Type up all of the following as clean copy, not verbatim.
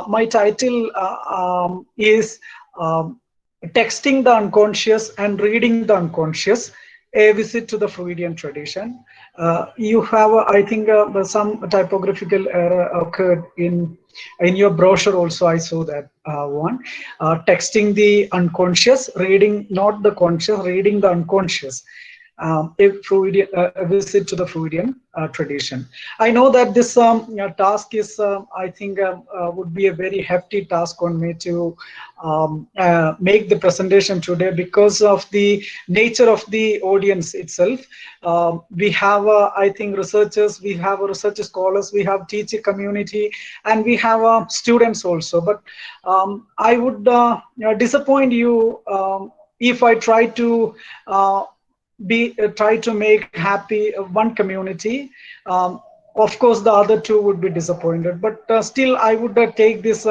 My title is Texting the Unconscious and Reading the Unconscious, a visit to the Freudian tradition. You have, I think, some typographical error occurred in your brochure also. I saw that one. Texting the unconscious, reading not the conscious, reading the unconscious. A visit to the Freudian tradition. I know that this task is, I think, would be a very hefty task on me to make the presentation today because of the nature of the audience itself. We have, I think, researchers, we have research scholars, we have teacher community, and we have students also. But I would disappoint you if I try to try to make happy one community. Of course, the other two would be disappointed, but still I would take this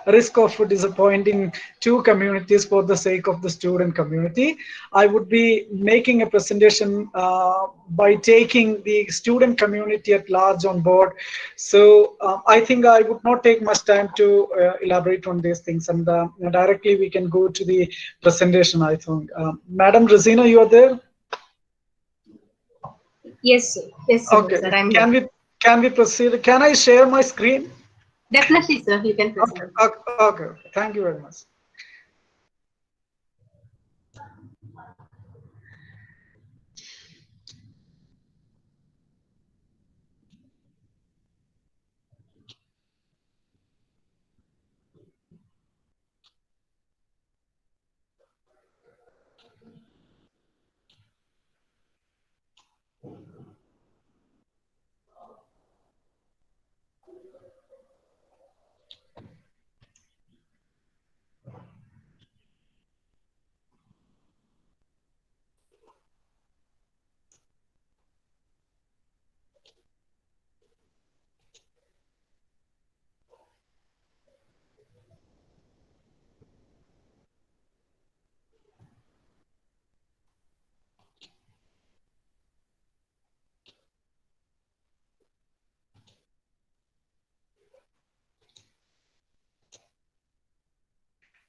risk of disappointing two communities for the sake of the student community. I would be making a presentation by taking the student community at large on board. So I think I would not take much time to elaborate on these things, and directly we can go to the presentation, I think. Madam Rosina, you are there? Yes, sir. Yes, sir. Okay. Sir, can we proceed? Can I share my screen? Definitely, sir. You can proceed. Okay. Thank you very much.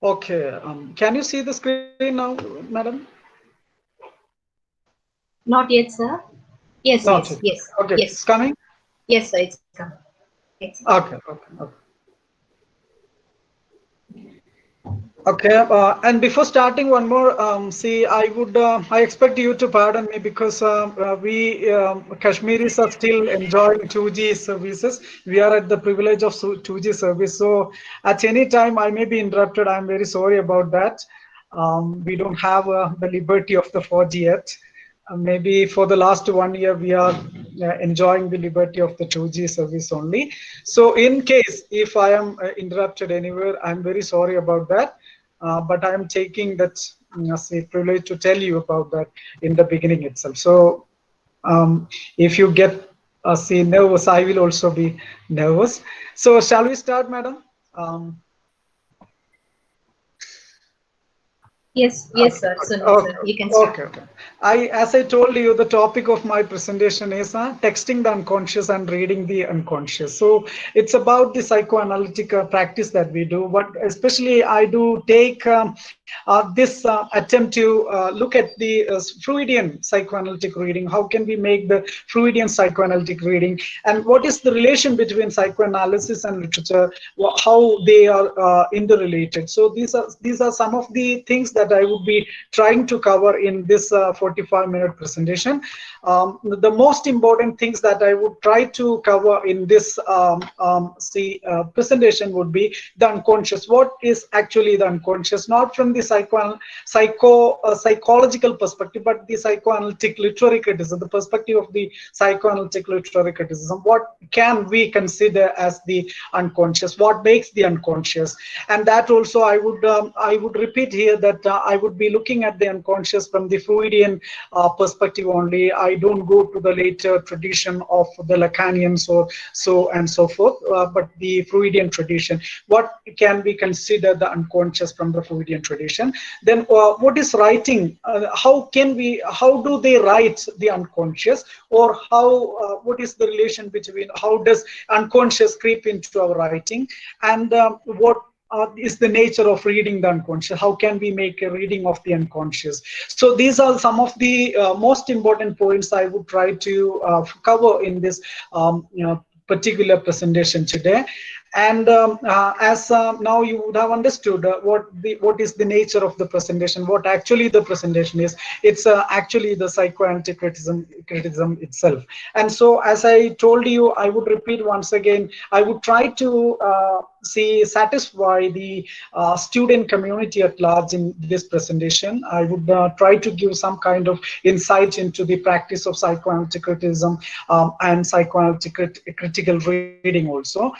Okay. Can you see the screen now, madam? Not yet, sir. Yes, Not yes, yet. yes, Okay. yes. It's coming? Yes, sir. It's coming. Okay. Okay, and before starting, one more. See, I expect you to pardon me because we Kashmiris are still enjoying 2G services. We are at the privilege of 2G service, so at any time I may be interrupted. I'm very sorry about that. We don't have the liberty of the 4G yet. Maybe for the last 1 year we are enjoying the liberty of the 2G service only. So in case if I am interrupted anywhere, I'm very sorry about that. But I'm taking that as a privilege to tell you about that in the beginning itself. So if you get say nervous, I will also be nervous. So shall we start, madam? Yes, yes, sir. Sunil, sir. You can start. Okay. As I told you, the topic of my presentation is texting the unconscious and reading the unconscious. So it's about the psychoanalytic practice that we do, but especially I do take this attempt to look at the Freudian psychoanalytic reading. How can we make the Freudian psychoanalytic reading, and what is the relation between psychoanalysis and literature? How they are interrelated. So these are some of the things that I would be trying to cover in this 45-minute presentation. The most important things that I would try to cover in this presentation would be the unconscious. What is actually the unconscious? Not from the psychological perspective, but the psychoanalytic literary criticism, the perspective of the psychoanalytic literary criticism. What can we consider as the unconscious? What makes the unconscious? And that also I would repeat here that I would be looking at the unconscious from the Freudian perspective only. I don't go to the later tradition of the Lacanians or so and so forth, but the Freudian tradition. What can be considered the unconscious from the Freudian tradition? Then what is writing? How do they write the unconscious, or how? What is the relation between? How does unconscious creep into our writing, and what is the nature of reading the unconscious? How can we make a reading of the unconscious? So these are some of the most important points I would try to cover in this particular presentation today. And as now you would have understood what is the nature of the presentation, what actually the presentation is. It's actually the psychoanalytic criticism itself. And so, as I told you, I would repeat once again, I would try to satisfy the student community at large in this presentation. I would try to give some kind of insight into the practice of psychoanalytic criticism and psychoanalytic critical reading also,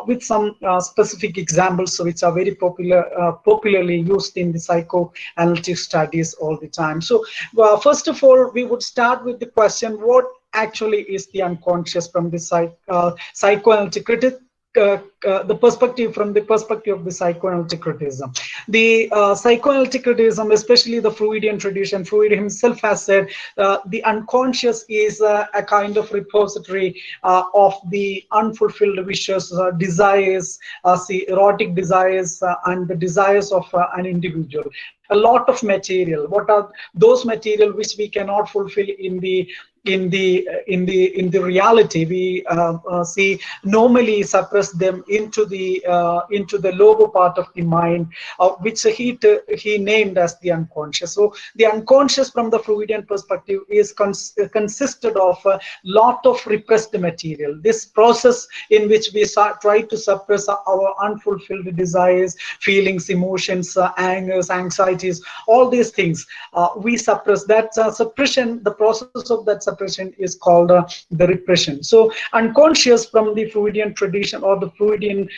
with some specific examples which are very popularly used in the psychoanalytic studies all the time. So first of all, we would start with the question, what actually is the unconscious from the psychoanalytic the perspective of the psychoanalytic criticism. The psychoanalytic criticism, especially the Freudian tradition, Freud himself has said the unconscious is a kind of repository of the unfulfilled wishes, desires, erotic desires, and the desires of an individual. A lot of material. What are those material which we cannot fulfill in the reality? We normally suppress them into the lower part of the mind, which he named as the unconscious. So the unconscious from the Freudian perspective is consisted of a lot of repressed material. This process in which we try to suppress our unfulfilled desires, feelings, emotions, angers, anxieties, all these things, we suppress. That suppression, the process of that suppression is called the repression. So unconscious from the Freudian tradition or the Freudian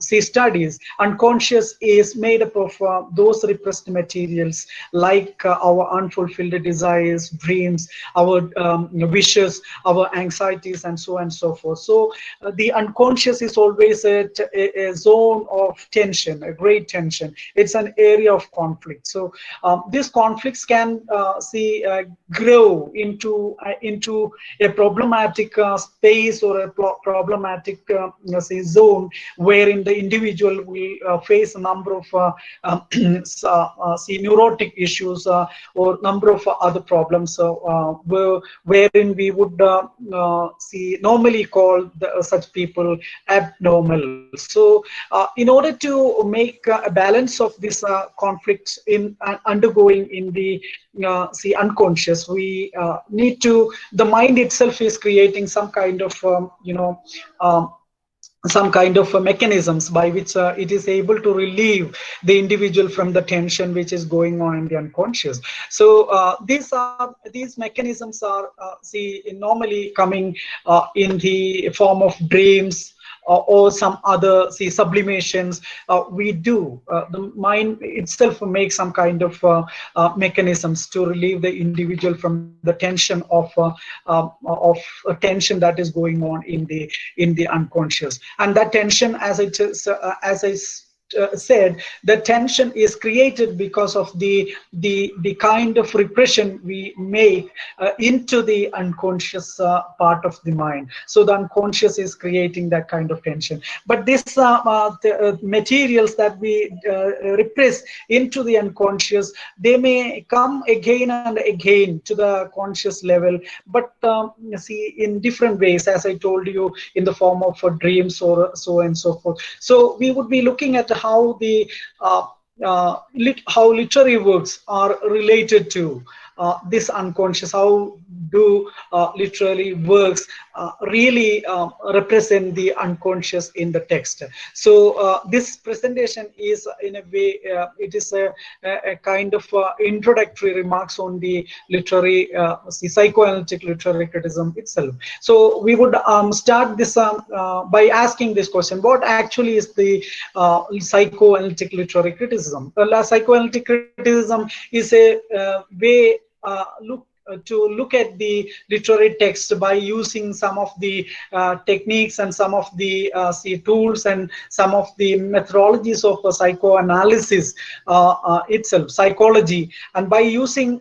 studies, unconscious is made up of those repressed materials like our unfulfilled desires, dreams, our wishes, our anxieties, and so on and so forth. So the unconscious is always a zone of tension, a great tension. It's an area of conflict. So these conflicts can grow into a problematic space or a problematic zone wherein the individual will face a number of neurotic issues or number of other problems, wherein we would normally call such people abnormal. So in order to make a balance of this conflicts in undergoing in the unconscious, we need to, the mind itself is creating some kind of mechanisms by which it is able to relieve the individual from the tension which is going on in the unconscious. So these mechanisms are normally coming in the form of dreams, or some other sublimations. We do the mind itself makes some kind of mechanisms to relieve the individual from the tension of tension that is going on in the unconscious. And that tension, as I said, the tension is created because of the kind of repression we make into the unconscious part of the mind. So the unconscious is creating that kind of tension. But this materials that we repress into the unconscious, they may come again and again to the conscious level, but in different ways, as I told you, in the form of dreams or so and so forth. So we would be looking at how the how literary works are related to this unconscious. How do literary works really represent the unconscious in the text. So this presentation is in a way, it is a kind of introductory remarks on the literary, the psychoanalytic literary criticism itself. So we would start this by asking this question: what actually is the psychoanalytic literary criticism? Well, psychoanalytic criticism is a way to look at the literary text by using some of the techniques and some of the tools and some of the methodologies of psychoanalysis itself, psychology, and by using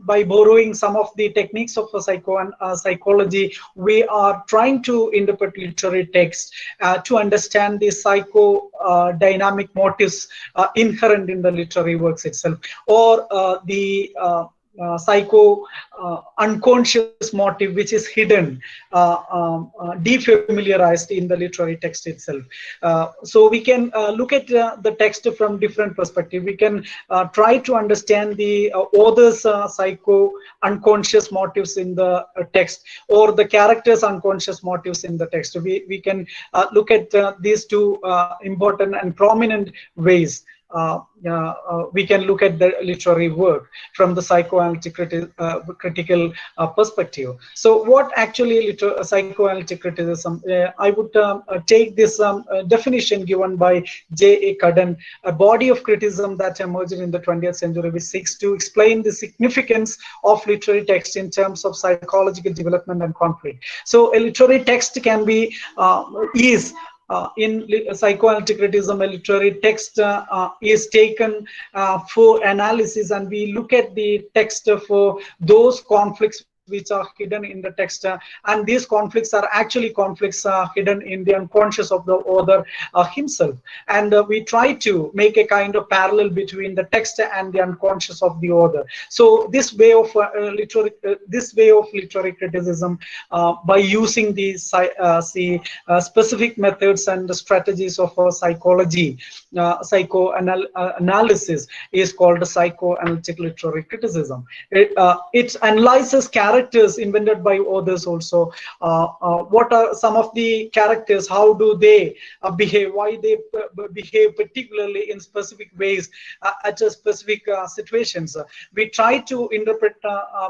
by borrowing some of the techniques of psychology, we are trying to interpret literary text to understand the psychodynamic motives inherent in the literary works itself, or the psycho unconscious motive which is hidden, defamiliarized in the literary text itself. So we can look at the text from different perspectives. We can try to understand the author's psycho unconscious motives in the text, or the character's unconscious motives in the text. We can look at these two important and prominent ways. We can look at the literary work from the psychoanalytic critical perspective. So what actually psychoanalytic criticism? I would take this definition given by J.A. Cudden, a body of criticism that emerged in the 20th century, which seeks to explain the significance of literary text in terms of psychological development and conflict. So a literary text can be in psychoanalytic criticism, a literary text is taken for analysis, and we look at the text for those conflicts which are hidden in the text, and these conflicts are actually conflicts hidden in the unconscious of the author himself, and we try to make a kind of parallel between the text and the unconscious of the author. So this way of literary criticism, by using these specific methods and the strategies of psychology, psychoanalysis, is called psychoanalytic literary criticism. It analyzes characters invented by authors also. What are some of the characters? How do they behave? Why they behave particularly in specific ways at a specific situations? We try to interpret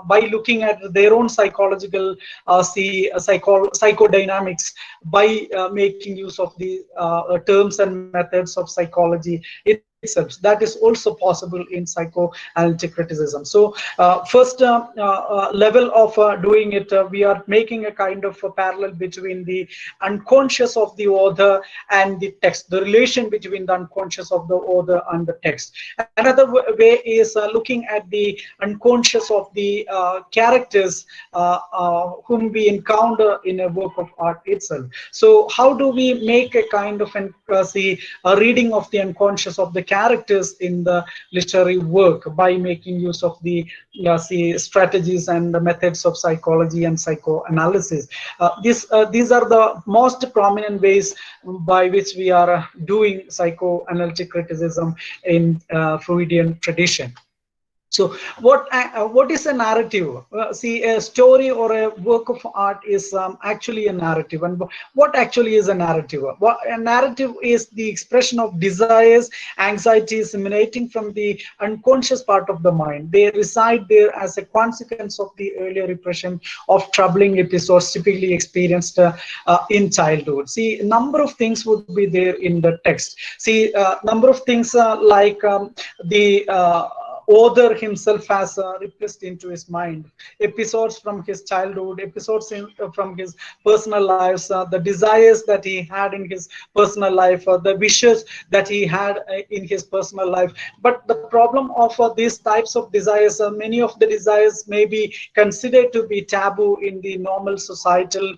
by looking at their own psychological psychodynamics, by making use of the terms and methods of psychology itself. That is also possible in psychoanalytic criticism. So first level of doing it, we are making a kind of a parallel between the unconscious of the author and the text, the relation between the unconscious of the author and the text. Another way is looking at the unconscious of the characters whom we encounter in a work of art itself. So how do we make a kind of a reading of the unconscious of the characters in the literary work, by making use of the strategies and the methods of psychology and psychoanalysis? These are the most prominent ways by which we are doing psychoanalytic criticism in Freudian tradition. So what is a narrative? A story or a work of art is actually a narrative. And what actually is a narrative? A narrative is the expression of desires, anxieties emanating from the unconscious part of the mind. They reside there as a consequence of the earlier repression of troubling episodes typically experienced in childhood. See, a number of things would be there in the text. See, number of things like the author himself has repressed into his mind episodes from his childhood, episodes from his personal lives, the desires that he had in his personal life, the wishes that he had in his personal life. But the problem of these types of desires, many of the desires may be considered to be taboo in the normal societal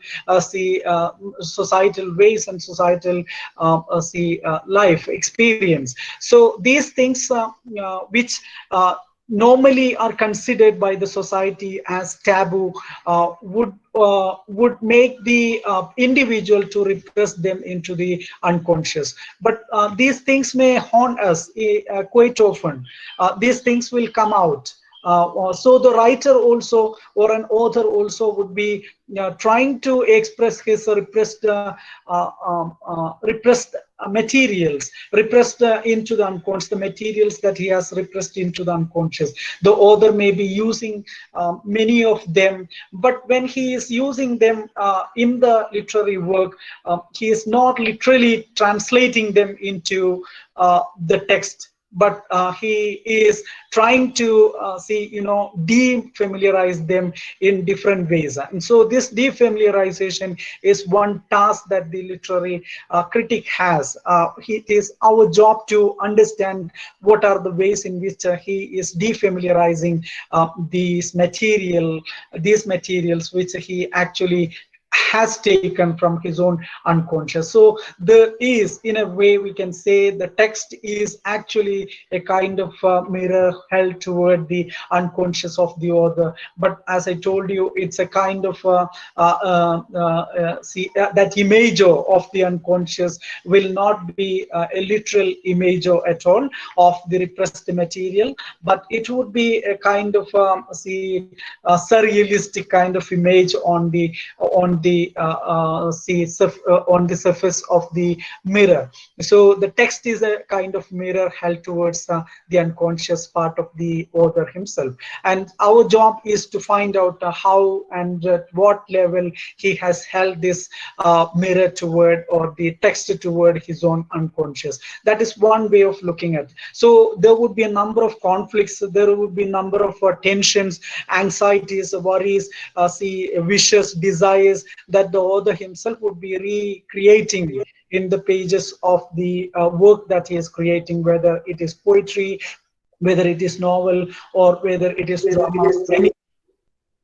societal ways and societal life experience. So these things which normally are considered by the society as taboo would make the individual to repress them into the unconscious. But these things may haunt us quite often. These things will come out So the writer also, or an author also, would be trying to express his repressed materials, repressed into the unconscious, the materials that he has repressed into the unconscious. The author may be using many of them, but when he is using them in the literary work, he is not literally translating them into the text, but he is trying to defamiliarize them in different ways. And so this defamiliarization is one task that the literary critic has. It is our job to understand what are the ways in which he is defamiliarizing these materials which he actually has taken from his own unconscious. So there is, in a way, we can say the text is actually a kind of mirror held toward the unconscious of the author. But as I told you, it's a kind of that imager of the unconscious will not be a literal imager at all of the repressed material, but it would be a kind of surrealistic kind of image on the surface of the mirror. So the text is a kind of mirror held towards the unconscious part of the author himself, and our job is to find out how and at what level he has held this mirror toward, or the text toward, his own unconscious. That is one way of looking at it. So there would be a number of conflicts, there would be a number of tensions, anxieties, worries, wishes, desires that the author himself would be recreating in the pages of the work that he is creating, whether it is poetry, whether it is novel, or whether it is drama,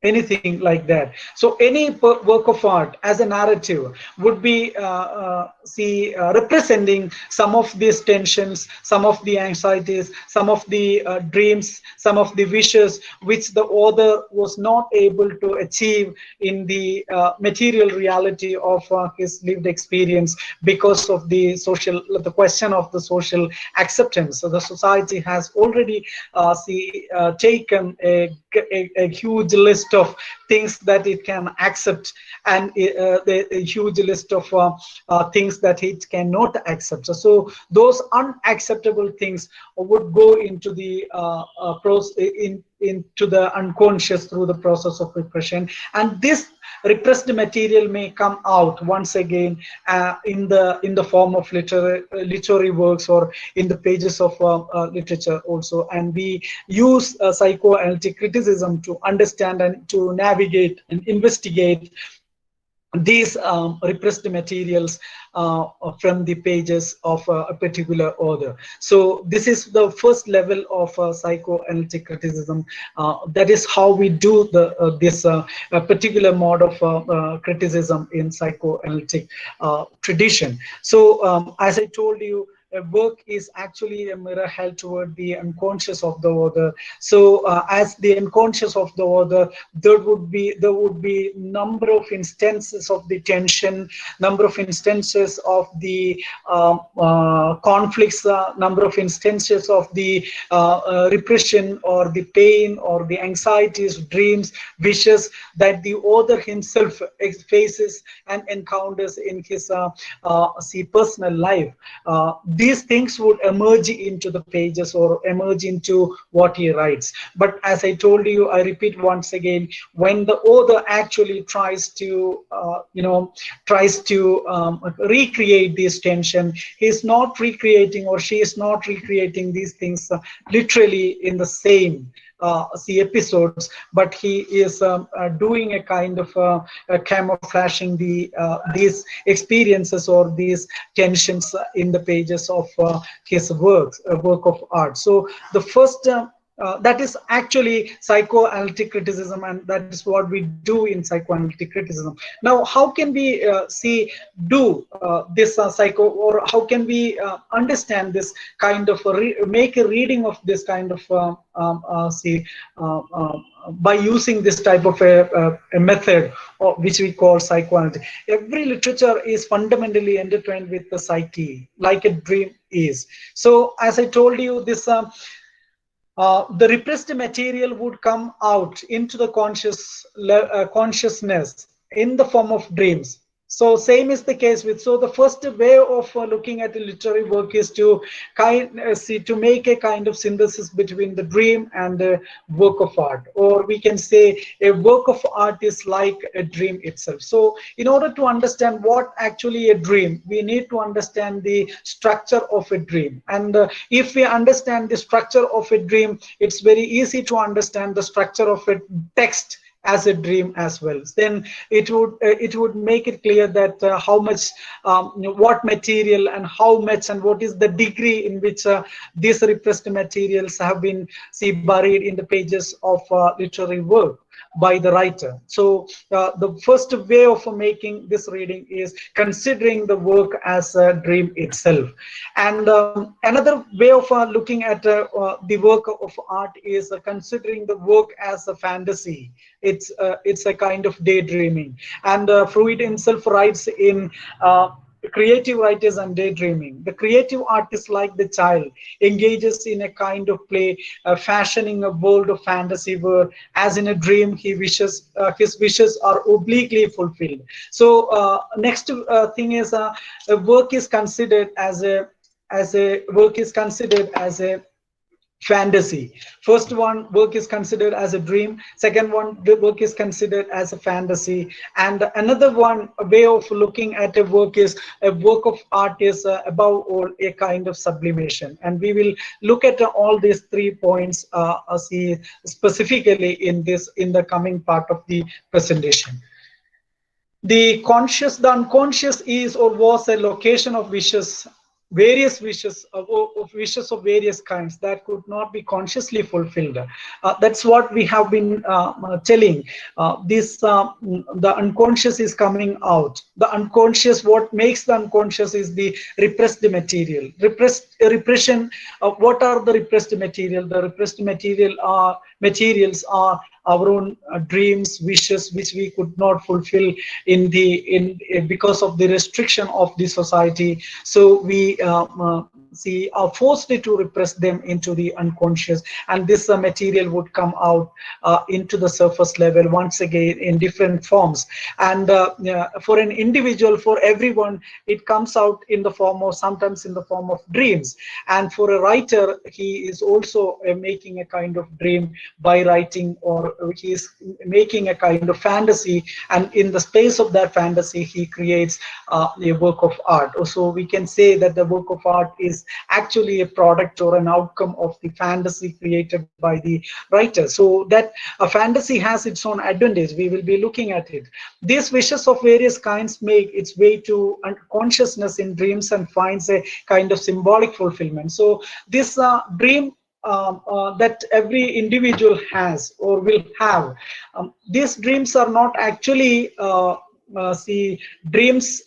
anything like that. So any work of art as a narrative would be representing some of these tensions, some of the anxieties, some of the dreams, some of the wishes which the author was not able to achieve in the material reality of his lived experience, because of the question of the social acceptance. So the society has already taken a huge list of things that it can accept, and a huge list of things that it cannot accept. So those unacceptable things would go into the into the unconscious through the process of repression, and this repressed material may come out once again in the form of literary works, or in the pages of literature also. And we use psychoanalytic criticism to understand and to navigate and investigate these repressed materials from the pages of a particular author. So this is the first level of psychoanalytic criticism. That is how we do this particular mode of criticism in psychoanalytic tradition. So as I told you, a work is actually a mirror held toward the unconscious of the author. So as the unconscious of the author, there would be number of instances of the tension, number of instances of the conflicts, number of instances of the repression, or the pain, or the anxieties, dreams, wishes that the author himself faces and encounters in his personal life. These things would emerge into the pages, or emerge into what he writes. But as I told you, I repeat once again, when the author actually tries to recreate this tension, he is not recreating, or she is not recreating these things literally in the same episodes, but he is doing a kind of camouflaging these experiences or these tensions in the pages of his work of art. So the first that is actually psychoanalytic criticism, and that is what we do in psychoanalytic criticism. Now, how can we do this or how can we understand this kind of make a reading of this kind of by using this type of a method, which we call psychoanalytic. Every literature is fundamentally intertwined with the psyche, like a dream is. So as I told you, this the repressed material would come out into the consciousness in the form of dreams. So same is the case with, so the first way of looking at a literary work is to to make a kind of synthesis between the dream and the work of art, or we can say a work of art is like a dream itself. So in order to understand what actually a dream, we need to understand the structure of a dream, and if we understand the structure of a dream, it's very easy to understand the structure of a text as a dream as well. Then it would make it clear that how much what material and how much and what is the degree in which these repressed materials have been buried in the pages of literary work by the writer. So the first way of making this reading is considering the work as a dream itself. And another way of looking at the work of art is considering the work as a fantasy. It's a kind of daydreaming, and Freud himself writes in creative writers and daydreaming. The creative artist, like the child, engages in a kind of play, fashioning a world of fantasy where, as in a dream, his wishes are obliquely fulfilled. So next thing is a work is considered as a fantasy. First one, work is considered as a dream. Second one, the work is considered as a fantasy. And another one, a way of looking at a work is a work of art is above all a kind of sublimation. And we will look at all these 3 points see specifically in the coming part of the presentation. The unconscious is or was a location of wishes, various wishes of various kinds that could not be consciously fulfilled. That's what we have been telling. The unconscious is coming out. The unconscious, what makes the unconscious is the repressed material. Repression. What are the repressed material? The repressed materials are our own dreams, wishes, which we could not fulfill because of the restriction of the society. So we are forced to repress them into the unconscious, and this material would come out into the surface level once again in different forms. And for an individual, for everyone, it comes out in the form of, sometimes in the form of dreams. And for a writer, he is also making a kind of dream by writing, or he is making a kind of fantasy, and in the space of that fantasy he creates a work of art. So we can say that the work of art is actually a product or an outcome of the fantasy created by the writer. So that a fantasy has its own advantage. We will be looking at it. These wishes of various kinds make its way to consciousness in dreams and finds a kind of symbolic fulfillment. So this dream that every individual has or will have, these dreams are not actually dreams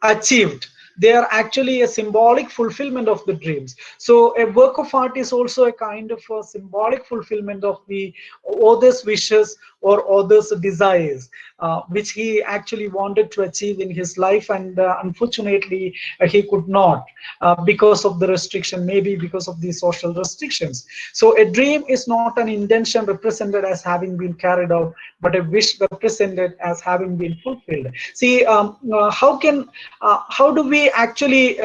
achieved. They are actually a symbolic fulfillment of the dreams. So a work of art is also a kind of a symbolic fulfillment of the author's wishes or author's desires, which he actually wanted to achieve in his life, and unfortunately he could not because of the restriction, maybe because of the social restrictions. So a dream is not an intention represented as having been carried out, but a wish represented as having been fulfilled. See, how do we actually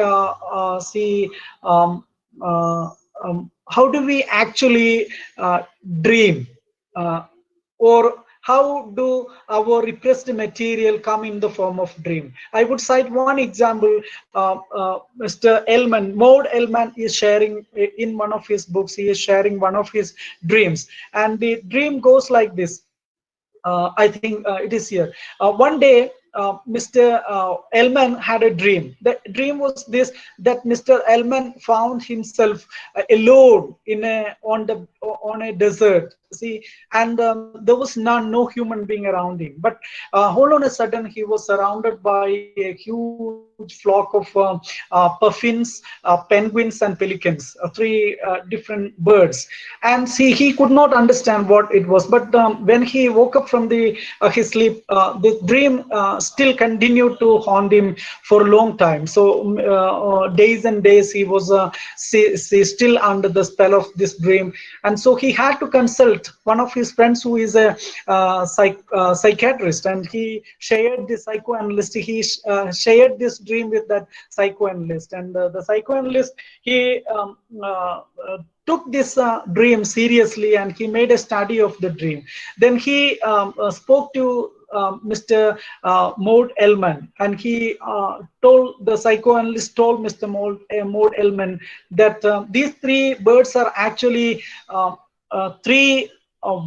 how do we actually dream, or how do our repressed material come in the form of dream? I would cite one example. Mr. Maud Ellman is sharing in one of his books, he is sharing one of his dreams, and the dream goes like this. I think it is here. One day, Mr. Ellman had a dream. The dream was this: that Mr. Ellman found himself alone on a desert, see, and there was no human being around him. But all on a sudden, he was surrounded by a huge flock of puffins, penguins, and pelicans, three different birds. And see, he could not understand what it was. But when he woke up from his sleep, the dream still continued to haunt him for a long time. So days and days he was still under the spell of this dream. And so he had to consult one of his friends who is a psychiatrist, and he shared the psychoanalyst. He shared this dream with that psychoanalyst, and the psychoanalyst, he took this dream seriously, and he made a study of the dream. Then he spoke to Mr. Maud Ellman, and he told the psychoanalyst told Mr. Maud Ellman that these three birds are actually three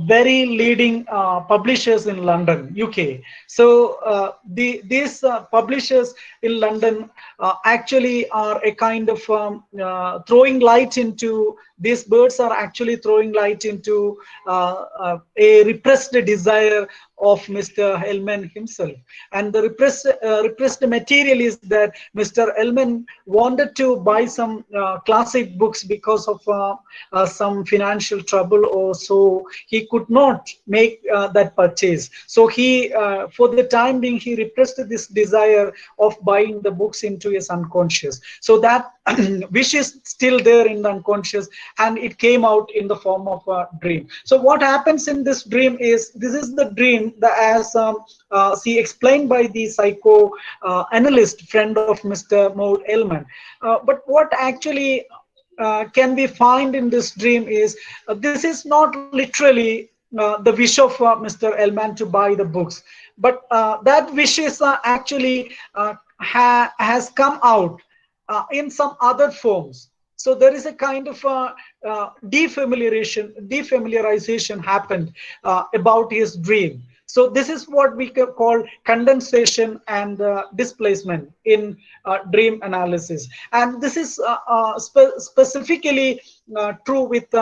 very leading publishers in London, UK. So these publishers in London actually are a kind of throwing light into, these birds are actually throwing light into a repressed desire of Mr. Ellman himself. And the repressed material is that Mr. Ellman wanted to buy some classic books because of some financial trouble or so. He could not make that purchase. So he, for the time being, he repressed this desire of buying the books into his unconscious. So that wish is still there in the unconscious, and it came out in the form of a dream. So what happens in this dream is, this is the dream that, as explained by the psychoanalyst friend of Mr. Maud Ellman. But what actually can be found in this dream is, this is not literally the wish of Mr. Ellman to buy the books, but that wish is actually has come out in some other forms. So there is a kind of defamiliarization happened about his dream. So this is what we call condensation and displacement in dream analysis. And this is specifically true with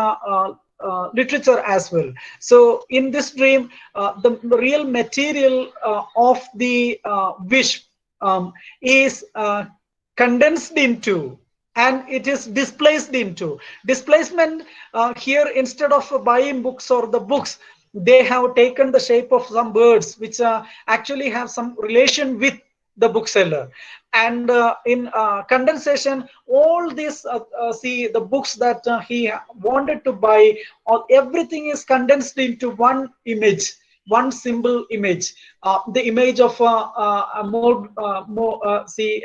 literature as well. So in this dream, the real material of the wish is condensed into, and it is displaced into. Displacement here, instead of buying books or the books, they have taken the shape of some birds which actually have some relation with the bookseller. And in condensation, all this the books that he wanted to buy, everything is condensed into one image, one symbol image, the image of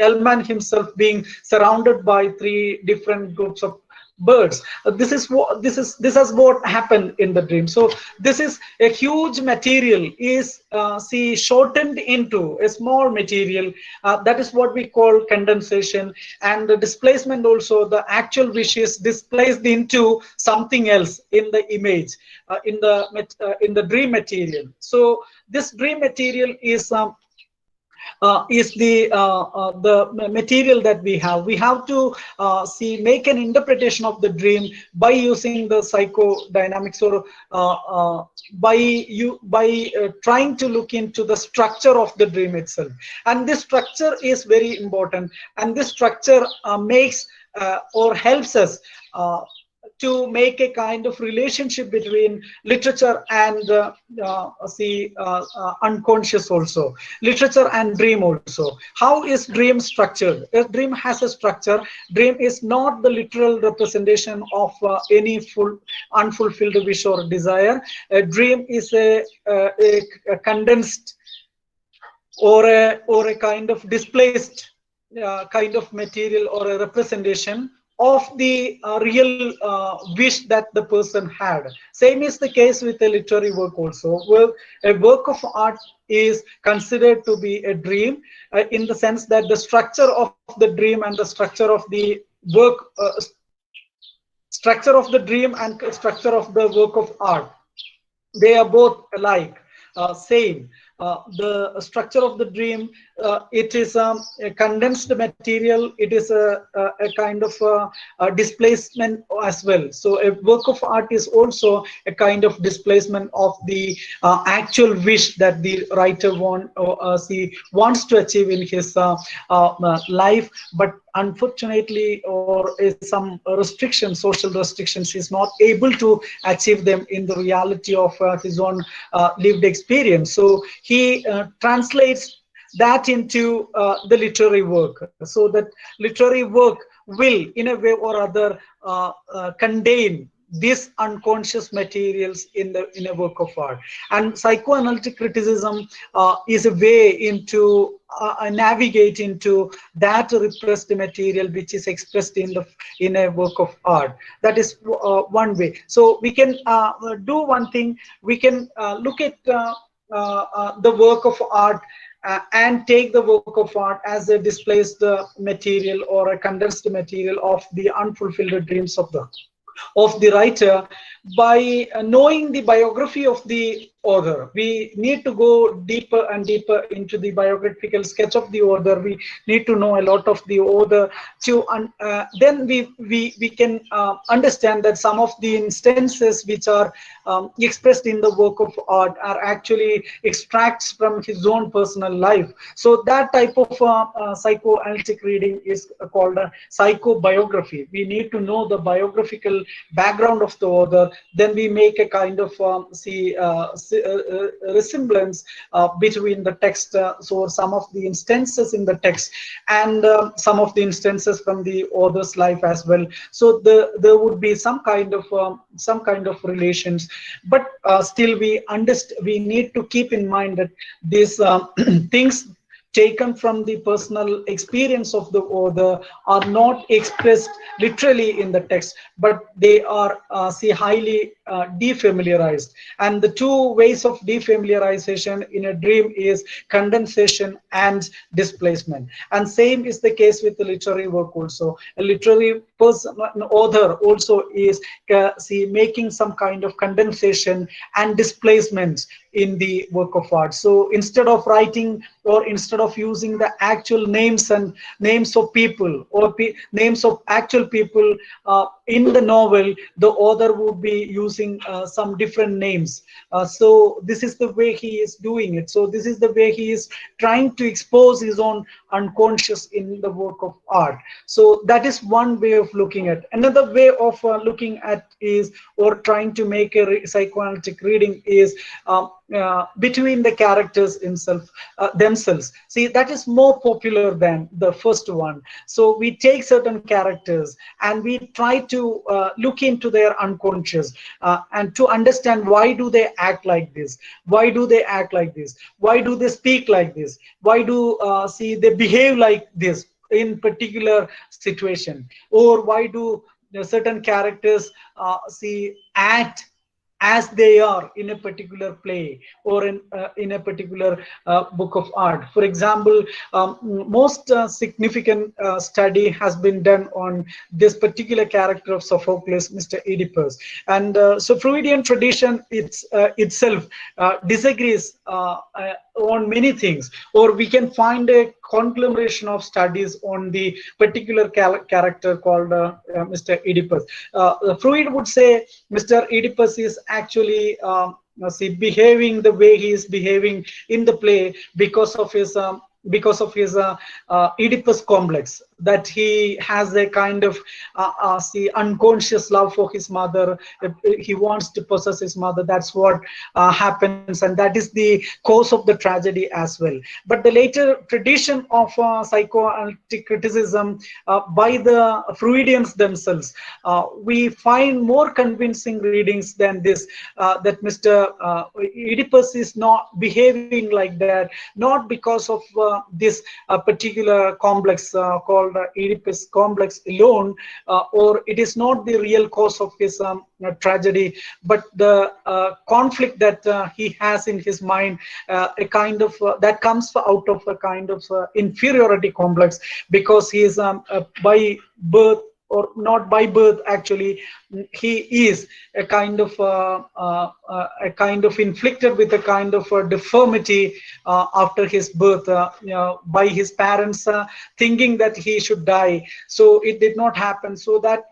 Ellman himself being surrounded by three different groups of birds. This is what happened in the dream. So this is a huge material is shortened into a small material. That is what we call condensation. And the displacement also, the actual wish is displaced into something else in the image, in the dream material. So this dream material is the material that we have. We have to make an interpretation of the dream by using the psychodynamics, or by trying to look into the structure of the dream itself. And this structure is very important, and this structure makes or helps us to make a kind of relationship between literature and unconscious also, literature and dream also. How is dream structured? A dream has a structure. Dream is not the literal representation of any unfulfilled wish or desire. A dream is a condensed or a kind of displaced kind of material, or a representation of the real wish that the person had. Same is the case with a literary work also. A work of art is considered to be a dream in the sense that the structure of the dream and the structure of the work, structure of the dream and structure of the work of art, they are both alike, same. the structure of the dream, it is a condensed material. It is a kind of a displacement as well. So a work of art is also a kind of displacement of the actual wish that the writer wants to achieve in his life, but unfortunately, or some restrictions, social restrictions, is not able to achieve them in the reality of his own lived experience. So he translates that into the literary work, so that literary work will in a way or other contain these unconscious materials in a work of art. And psychoanalytic criticism is a way into navigate into that repressed material which is expressed in a work of art. That is one way. So we can do one thing. We can look at the work of art and take the work of art as a displaced material or a condensed material of the unfulfilled dreams of the writer. By knowing the biography of the author, we need to go deeper and deeper into the biographical sketch of the author. We need to know a lot of the author to then we can understand that some of the instances which are expressed in the work of art are actually extracts from his own personal life. So that type of psychoanalytic reading is called a psychobiography. We need to know the biographical background of the author. Then we make a kind of resemblance between the text, so some of the instances in the text and some of the instances from the author's life as well. So there would be some kind of relations, but still we need to keep in mind that these things taken from the personal experience of the author are not expressed literally in the text, but they are highly defamiliarized. And the two ways of defamiliarization in a dream is condensation and displacement. And same is the case with the literary work also. A literary person, an author also is making some kind of condensation and displacement in the work of art. So instead of writing, or instead of using the actual names and names of people or names of actual people in the novel, the author would be using some different names. So this is the way he is doing it. So this is the way he is trying to expose his own unconscious in the work of art. So that is one way of looking at. Another way of looking at is, or trying to make a psychoanalytic reading is between the characters themselves. See, that is more popular than the first one. So we take certain characters and we try to look into their unconscious and to understand why do they act like this, why do they act like this, why do they speak like this, why do they behave like this in particular situation, or why do certain characters act as they are in a particular play or in a particular book of art. For example, most significant study has been done on this particular character of Sophocles, Mr. Oedipus. And so Freudian tradition itself disagrees on many things, or we can find a conglomeration of studies on the particular character called Mr. Oedipus. Freud would say Mr. Oedipus is actually behaving the way he is behaving in the play because of his Oedipus complex, that he has a kind of unconscious love for his mother. He wants to possess his mother. That's what happens, and that is the cause of the tragedy as well. But the later tradition of psychoanalytic criticism by the Freudians themselves, we find more convincing readings than this, that Mr. Oedipus is not behaving like that, not because of this particular complex called Oedipus complex alone, or it is not the real cause of his tragedy, but the conflict that he has in his mind, a kind of that comes out of a kind of inferiority complex, because he is by birth or not by birth actually, he is a kind of inflicted with a kind of deformity after his birth, by his parents thinking that he should die, so it did not happen. So that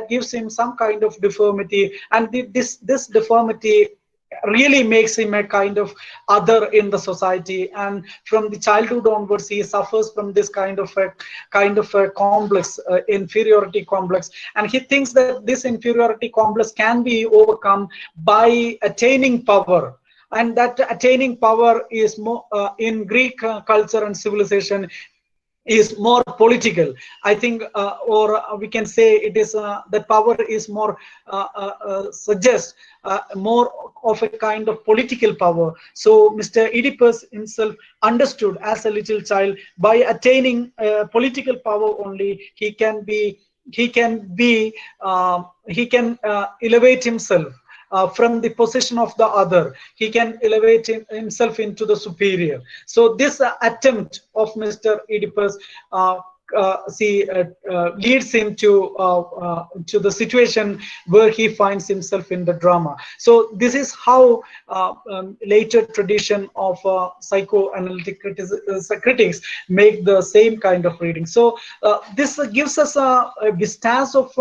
gives him some kind of deformity, and this deformity really makes him a kind of other in the society, and from the childhood onwards he suffers from this kind of a complex, inferiority complex, and he thinks that this inferiority complex can be overcome by attaining power, and that attaining power is more in Greek culture and civilization is more political, I think, or we can say it is that power is more suggests more of a kind of political power. So Mr. Oedipus himself understood as a little child, by attaining political power only, he can elevate himself from the position of the other. He can elevate himself into the superior. So this attempt of Mr. Oedipus leads him to the situation where he finds himself in the drama. So this is how later tradition of psychoanalytic critics make the same kind of reading. So this gives us a vistas of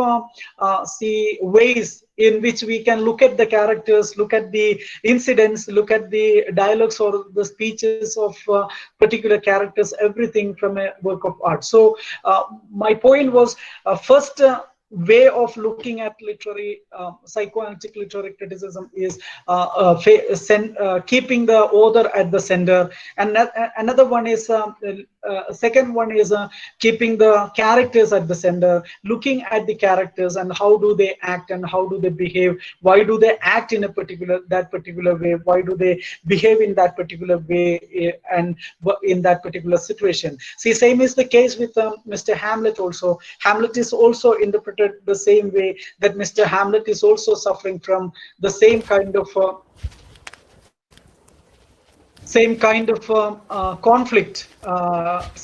ways in which we can look at the characters, look at the incidents, look at the dialogues or the speeches of particular characters, everything from a work of art. So my point was, first way of looking at literary psychoanalytic literary criticism is keeping the author at the center, and another one is second one is keeping the characters at the center, looking at the characters and how do they act and how do they behave, why do they act in a particular way, why do they behave in that particular way and in that particular situation. See, same is the case with Mr. Hamlet also. Hamlet is also interpreted the same way, that Mr. Hamlet is also suffering from the same kind of conflict,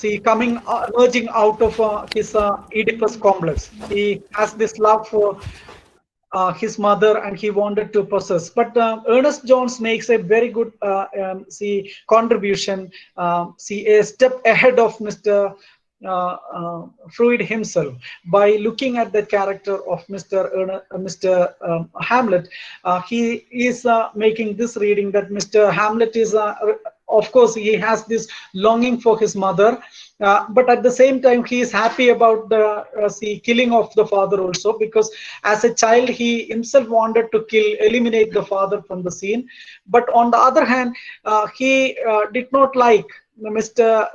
emerging out of his Oedipus complex. He has this love for his mother and he wanted to possess. But Ernest Jones makes a very good contribution, a step ahead of Mr. Freud himself, by looking at the character of Mr. Hamlet. He is making this reading that Mr. Hamlet is, of course, he has this longing for his mother, but at the same time he is happy about the killing of the father also, because as a child he himself wanted to eliminate the father from the scene. But on the other hand, he did not like Mr.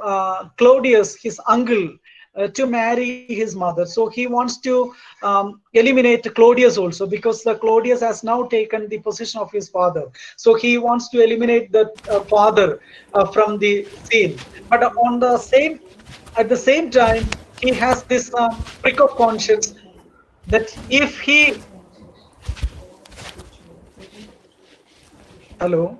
Claudius, his uncle, to marry his mother. So he wants to eliminate Claudius also, because Claudius has now taken the position of his father. So he wants to eliminate the father from the scene. But at the same time, he has this prick of conscience that if he... Hello?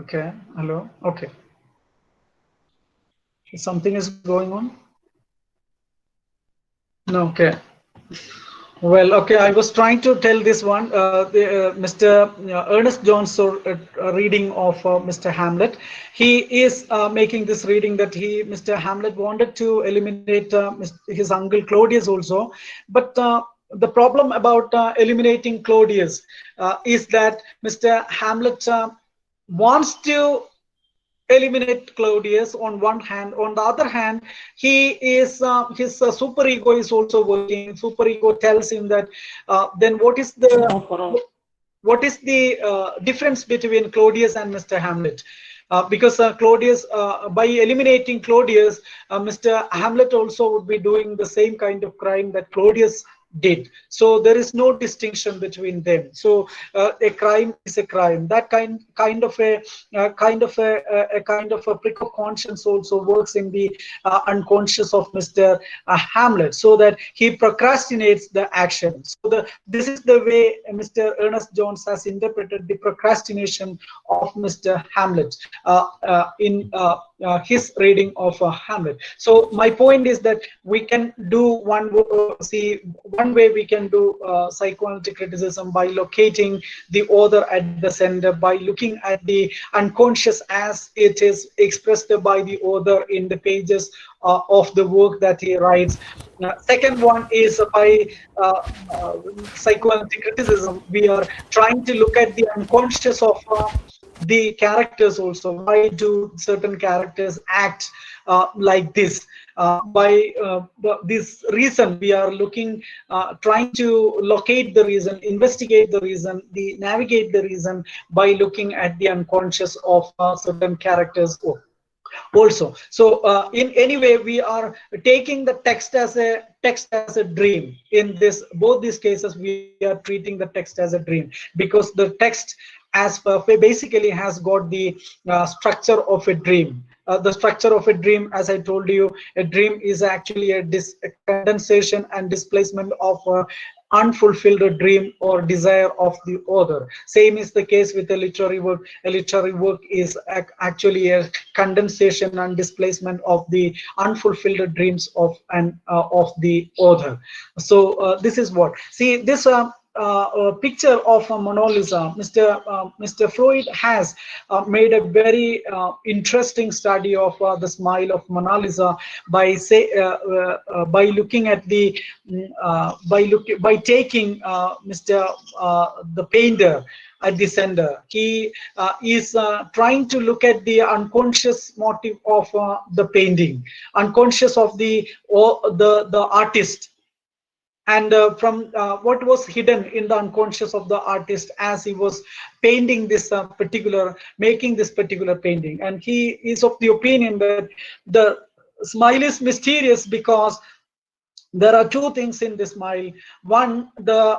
Okay, hello, okay. Something is going on? No, okay. Well, okay, I was trying to tell this one, Mr. Ernest Jones reading of Mr. Hamlet. He is making this reading that Mr. Hamlet wanted to eliminate his uncle Claudius also. But the problem about eliminating Claudius is that Mr. Hamlet wants to eliminate Claudius on one hand. On the other hand, he is his superego is also working. Superego tells him that then what is the difference between Claudius and Mr. Hamlet? Because Claudius, by eliminating Claudius, Mr. Hamlet also would be doing the same kind of crime that Claudius did. So there is no distinction between them. So a crime is a crime. That kind of a prick of conscience also works in the unconscious of Mr. Hamlet, so that he procrastinates the action. So this is the way Mr. Ernest Jones has interpreted the procrastination of Mr. Hamlet in his reading of Hamlet. So my point is that we can do one way we can do psychoanalytic criticism by locating the author at the center, by looking at the unconscious as it is expressed by the author in the pages of the work that he writes. Second one is by psychoanalytic criticism, we are trying to look at the unconscious of the characters also. Why do certain characters act like this? By this reason, we are looking, trying to locate the reason, investigate the reason, navigate the reason by looking at the unconscious of certain characters also. So in any way, we are taking the text as a dream. In both these cases, we are treating the text as a dream, because the text basically has got the structure of a dream. The structure of a dream, as I told you, a dream is actually a condensation and displacement of unfulfilled dream or desire of the author. Same is the case with a literary work. A literary work is actually a condensation and displacement of the unfulfilled dreams of the author. So this is what. See, this picture of Mona Lisa, Mr. Freud has made a very interesting study of the smile of Mona Lisa by looking at the by taking the painter at the center. He is trying to look at the unconscious motive of the painting, unconscious of the artist, and from what was hidden in the unconscious of the artist as he was painting this making this particular painting. And he is of the opinion that the smile is mysterious because there are two things in the smile. One, the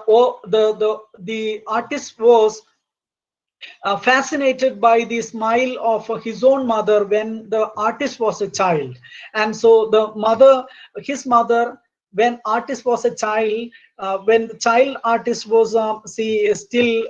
artist was fascinated by the smile of his own mother when the artist was a child. And so his mother, when artist was a child, when the child artist was still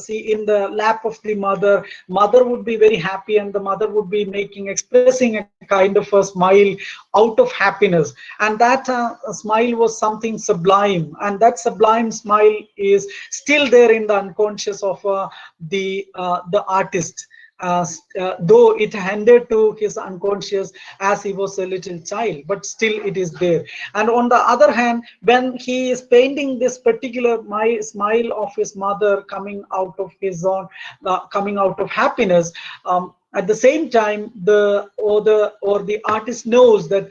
in the lap of the mother would be very happy, and the mother would be expressing a kind of a smile out of happiness, and that smile was something sublime, and that sublime smile is still there in the unconscious of the artist. Though it handed to his unconscious as he was a little child, but still it is there. And on the other hand, when he is painting this particular smile of his mother coming out of his own, coming out of happiness, at the same time, the artist knows that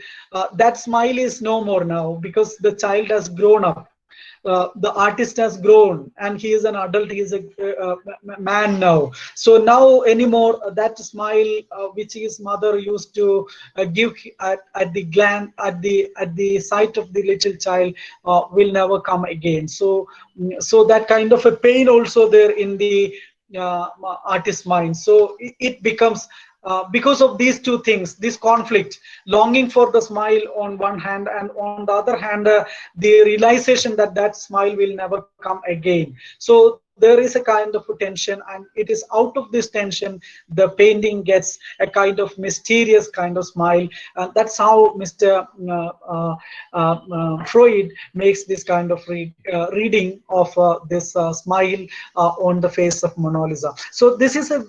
that smile is no more now, because the child has grown up. The artist has grown and he is an adult, he is a man now. So now anymore that smile which his mother used to give at the sight of the little child will never come again. So that kind of a pain also there in the artist's mind. So it becomes because of these two things, this conflict, longing for the smile on one hand, and on the other hand, the realization that that smile will never come again. So there is a kind of a tension, and it is out of this tension the painting gets a kind of mysterious kind of smile. That's how Mr. Freud makes this kind of reading of this smile on the face of Mona Lisa. So this is a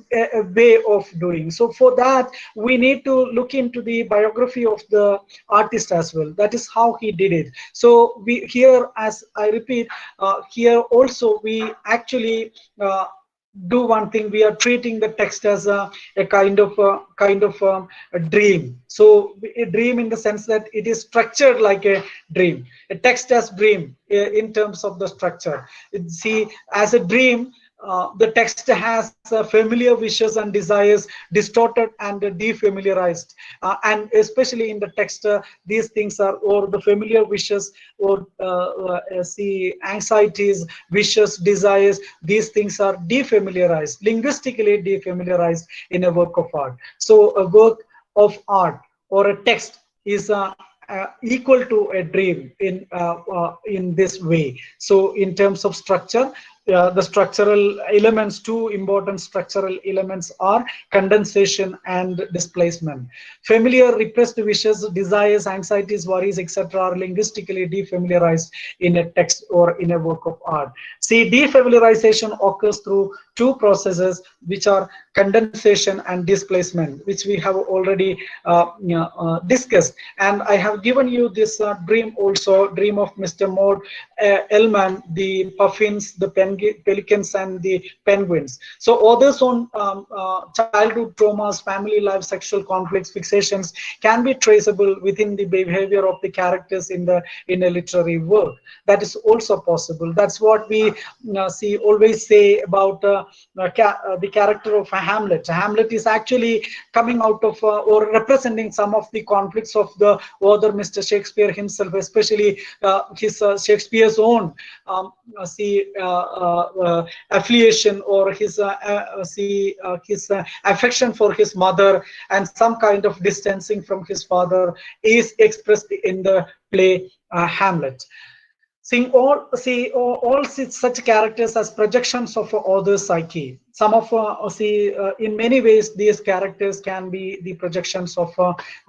way of doing. So for that, we need to look into the biography of the artist as well. That is how he did it. So we here, as I repeat, here also we actually do one thing. We are treating the text as a kind of a dream. So a dream in the sense that it is structured like a dream. A text as dream in terms of the structure. See, as a dream, the text has familiar wishes and desires distorted and defamiliarized, and especially in the text, these things are, or the familiar wishes, or see, anxieties, wishes, desires, these things are defamiliarized, linguistically defamiliarized in a work of art. So a work of art or a text is equal to a dream in this way. So in terms of structure, the structural elements, two important structural elements are condensation and displacement. Familiar repressed wishes, desires, anxieties, worries, etc. are linguistically defamiliarized in a text or in a work of art. See, defamiliarization occurs through two processes, which are condensation and displacement, which we have already discussed. And I have given you this dream also, dream of Mr. Maud Ellman, the puffins, the pelicans, and the penguins. So authors on childhood traumas, family life, sexual conflicts, fixations can be traceable within the behavior of the characters in a literary work. That is also possible. That's what we always say about the character of Hamlet. Hamlet is actually coming out of or representing some of the conflicts of the author, Mr. Shakespeare himself, especially his Shakespeare's own affiliation, or his affection for his mother, and some kind of distancing from his father is expressed in the play Hamlet. Seeing all such characters as projections of author's psyche. Some of in many ways these characters can be the projections of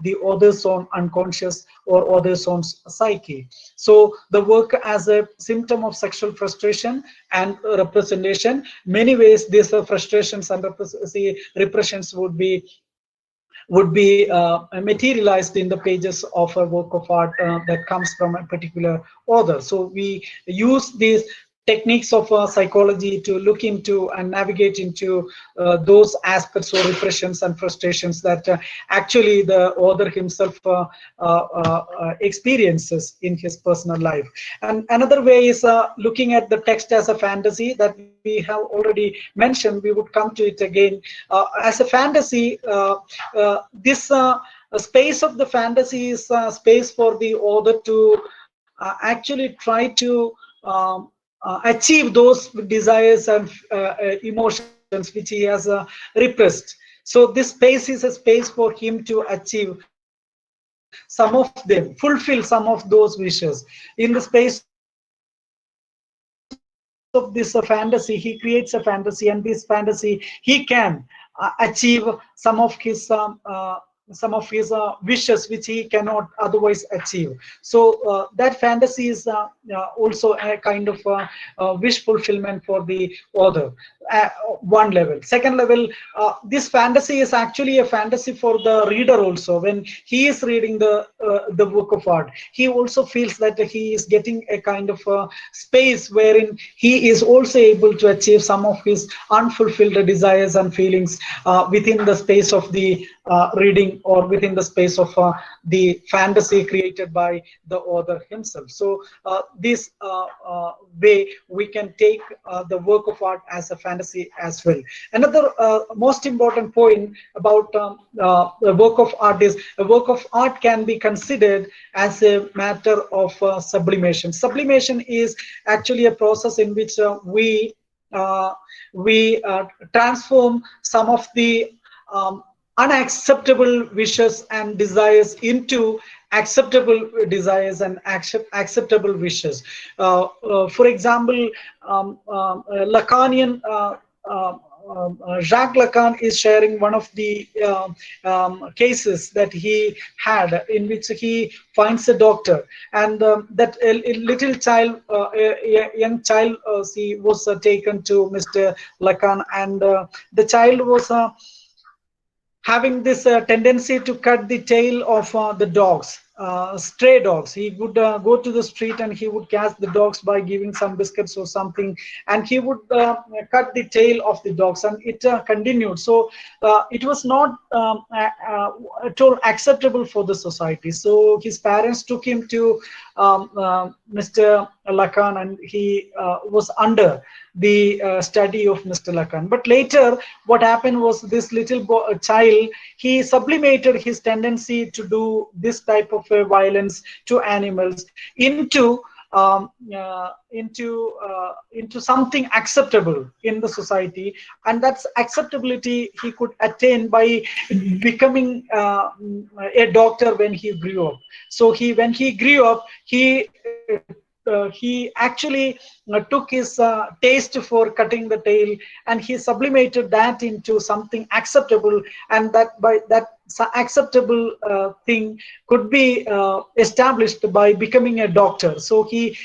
the author's own unconscious or author's own psyche. So the work as a symptom of sexual frustration and representation. Many ways these frustrations and repressions would be materialized in the pages of a work of art that comes from a particular author. So we use these techniques of psychology to look into and navigate into those aspects or repressions and frustrations that actually the author himself experiences in his personal life. And another way is looking at the text as a fantasy that we have already mentioned. We would come to it again. As a fantasy, this space of the fantasy is space for the author to actually try to achieve those desires and emotions which he has repressed. So this space is a space for him to achieve some of them, fulfill some of those wishes. In the space of this fantasy, he creates a fantasy, and this fantasy he can achieve some of his wishes which he cannot otherwise achieve. So that fantasy is also a kind of wish fulfillment for the author. One level. Second level, this fantasy is actually a fantasy for the reader also. When he is reading the work of art, he also feels that he is getting a kind of space wherein he is also able to achieve some of his unfulfilled desires and feelings within the space of the reading, or within the space of the fantasy created by the author himself. So this way we can take the work of art as a fantasy as well. Another most important point about the work of art is a work of art can be considered as a matter of sublimation. Sublimation is actually a process in which we transform some of the unacceptable wishes and desires into acceptable desires and acceptable wishes. For example, Lacanian Jacques Lacan is sharing one of the cases that he had, in which he finds a doctor, and that a little child, a young child, was taken to Mr. Lacan, and the child was having this tendency to cut the tail of the dogs, stray dogs. He would go to the street and he would catch the dogs by giving some biscuits or something, and he would cut the tail of the dogs, and it continued. So it was not at all acceptable for the society. So his parents took him to Mr. Lacan, and he was under the study of Mr. Lacan. But later, what happened was this little child, he sublimated his tendency to do this type of violence to animals into something acceptable in the society, and that's acceptability he could attain by becoming a doctor when he grew up. So when he grew up, he actually took his taste for cutting the tail, and he sublimated that into something acceptable, and that by that acceptable thing could be established by becoming a doctor. So he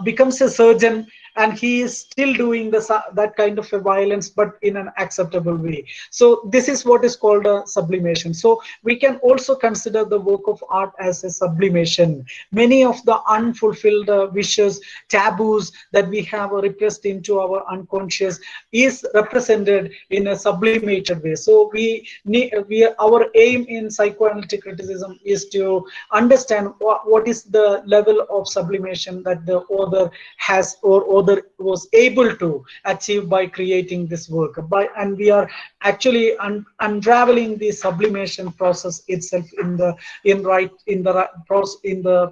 becomes a surgeon, and he is still doing that kind of a violence, but in an acceptable way. So this is what is called a sublimation. So we can also consider the work of art as a sublimation. Many of the unfulfilled wishes, taboos that we have repressed into our unconscious is represented in a sublimated way. So our aim in psychoanalytic criticism is to understand what is the level of sublimation that the author has or author was able to achieve by creating this work. And we are actually unraveling the sublimation process itself in the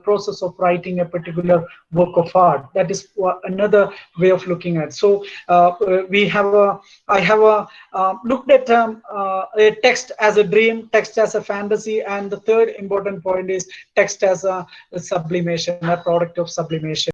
process of writing a particular work of art. That is another way of looking at. So I have looked at a text as a dream, text as a fantasy, and the third important point is text as a sublimation, a product of sublimation.